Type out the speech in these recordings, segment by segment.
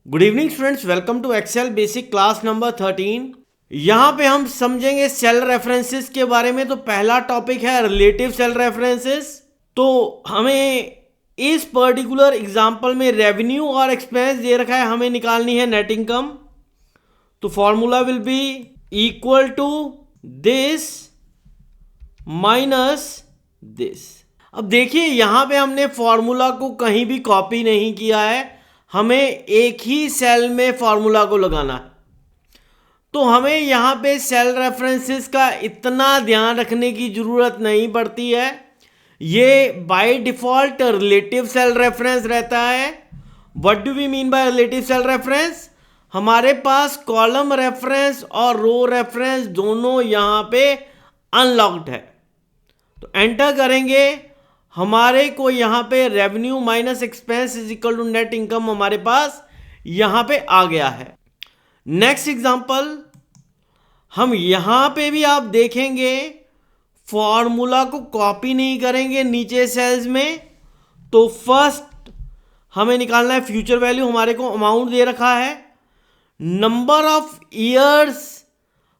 Good evening students, welcome to Excel basic class number 13। यहाँ पे हम समझेंगे सेल रेफरेंसेस के बारे में। तो पहला टॉपिक है रिलेटिव सेल रेफरेंसेस। तो हमें इस पर्टिकुलर एग्जांपल में रेवेन्यू और एक्सपेंस दे रखा है, हमें निकालनी है नेट इनकम। तो formula will be equal to this minus this. अब देखिए यहाँ पे हमने फॉर्मूला को कहीं भी कॉपी नहीं किया है, हमें एक ही सेल में फॉर्मूला को लगाना है। तो हमें यहाँ पे सेल रेफरेंसेस का इतना ध्यान रखने की ज़रूरत नहीं पड़ती है। ये by default relative cell reference रहता है। What do we mean by relative cell reference? हमारे पास कॉलम रेफरेंस और रो रेफरेंस दोनों यहाँ पे अनलॉक्ड है। तो एंटर करेंगे, हमारे को यहाँ पे revenue minus expense is equal to net income हमारे पास यहाँ पे आ गया है। नेक्स्ट एग्जांपल, हम यहाँ पे भी आप देखेंगे फॉर्मूला को कॉपी नहीं करेंगे नीचे सेल्स में। तो फर्स्ट हमें निकालना है फ्यूचर वैल्यू। हमारे को अमाउंट दे रखा है, नंबर ऑफ ईयर्स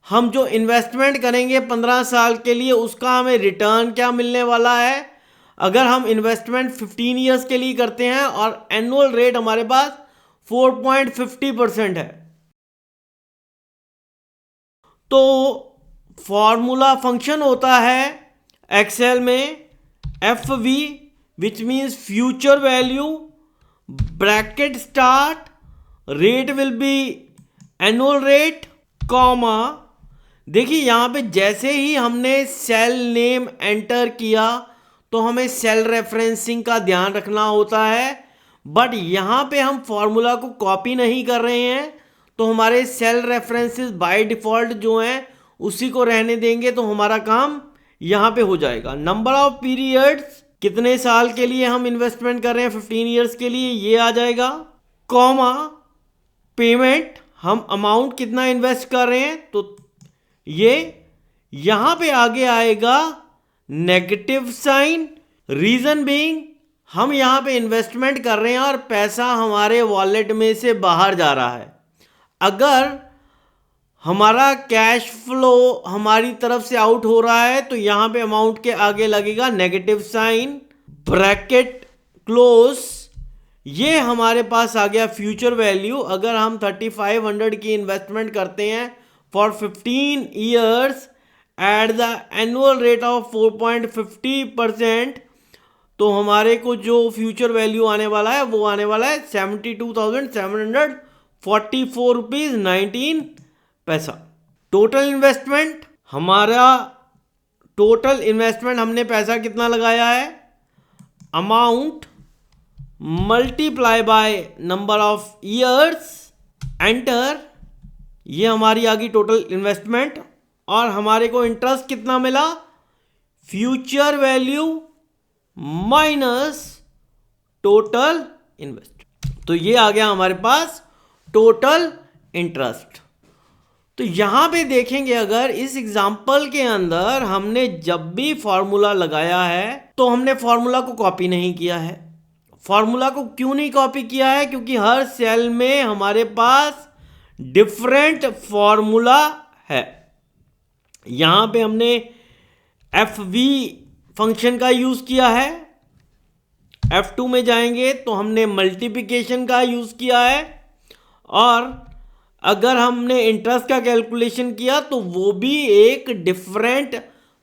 हम जो इन्वेस्टमेंट करेंगे 15 साल के लिए उसका हमें रिटर्न क्या मिलने वाला है। अगर हम इन्वेस्टमेंट 15 ईयर्स के लिए करते हैं और एनुअल रेट हमारे पास 4.50% है, तो फॉर्मूला फंक्शन होता है एक्सेल में F V, which means future value bracket start, rate will be annual rate comma. देखिए यहाँ पे जैसे ही हमने सेल नेम एंटर किया तो हमें सेल रेफरेंसिंग का ध्यान रखना होता है। बट यहाँ पे हम फॉर्मूला को कॉपी नहीं कर रहे हैं, तो हमारे सेल रेफरेंसेस बाय डिफ़ॉल्ट जो हैं उसी को रहने देंगे, तो हमारा काम यहाँ पे हो जाएगा। नंबर ऑफ पीरियड्स, कितने साल के लिए हम इन्वेस्टमेंट कर रहे हैं, 15 ईयर्स के लिए, ये आ जाएगा। कॉमा पेमेंट, हम अमाउंट कितना इन्वेस्ट कर रहे हैं, तो ये यहाँ पे आगे आएगा नेगेटिव साइन। रीजन बीइंग हम यहाँ पे इन्वेस्टमेंट कर रहे हैं और पैसा हमारे वॉलेट में से बाहर जा रहा है। अगर हमारा कैश फ्लो हमारी तरफ से आउट हो रहा है तो यहाँ पे अमाउंट के आगे लगेगा नेगेटिव साइन, ब्रैकेट क्लोज। ये हमारे पास आ गया फ्यूचर वैल्यू। अगर हम 3500 की इन्वेस्टमेंट करते हैं for 15 years at the annual rate of 4.50%, तो हमारे को जो फ्यूचर वैल्यू आने वाला है वो आने वाला है 72,744 रुपीज़ 19 पैसा। टोटल इन्वेस्टमेंट, हमारा टोटल इन्वेस्टमेंट हमने पैसा कितना लगाया है, amount multiply by number of years, enter. ये हमारी आ गई टोटल इन्वेस्टमेंट। और हमारे को इंटरेस्ट कितना मिला, future value minus total invest. तो ये आ गया हमारे पास टोटल इंटरेस्ट। तो यहां पे देखेंगे, अगर इस एग्जांपल के अंदर हमने जब भी फॉर्मूला लगाया है तो हमने फॉर्मूला को कॉपी नहीं किया है। फॉर्मूला को क्यों नहीं कॉपी किया है? क्योंकि हर सेल में हमारे पास डिफरेंट फॉर्मूला है। यहां पे हमने एफ वी फंक्शन का यूज किया है, F2 में जाएंगे तो हमने मल्टीप्लिकेशन का यूज किया है, और अगर हमने इंटरेस्ट का कैलकुलेशन किया तो वो भी एक डिफरेंट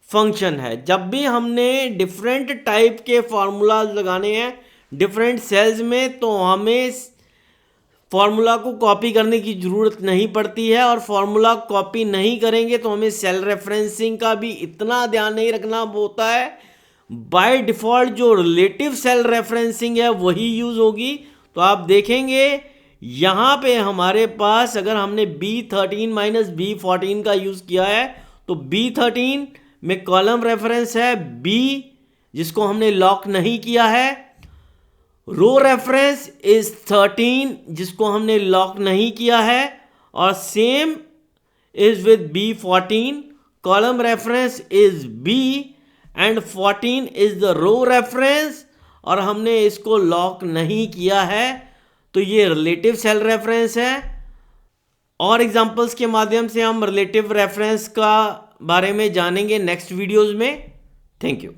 फंक्शन है। जब भी हमने डिफरेंट टाइप के फॉर्मूलाज लगाने हैं डिफरेंट सेल्स में, तो हमें फॉर्मूला को कॉपी करने की ज़रूरत नहीं पड़ती है। और फॉर्मूला कॉपी नहीं करेंगे तो हमें सेल रेफरेंसिंग का भी इतना ध्यान नहीं रखना होता है। बाय डिफ़ॉल्ट जो रिलेटिव सेल रेफरेंसिंग है वही यूज़ होगी। तो आप देखेंगे यहाँ पे हमारे पास अगर हमने B13 माइनस B14 का यूज़ किया है तो B13 में कॉलम रेफरेंस है B, जिसको हमने लॉक नहीं किया है। रो रेफरेंस इज 13, जिसको हमने लॉक नहीं किया है, और same is with B14। Column reference is B and 14 is the row reference, और हमने इसको लॉक नहीं किया है। तो ये रिलेटिव सेल रेफरेंस है। और एग्जांपल्स के माध्यम से हम रिलेटिव रेफरेंस का बारे में जानेंगे नेक्स्ट वीडियोस में। Thank you.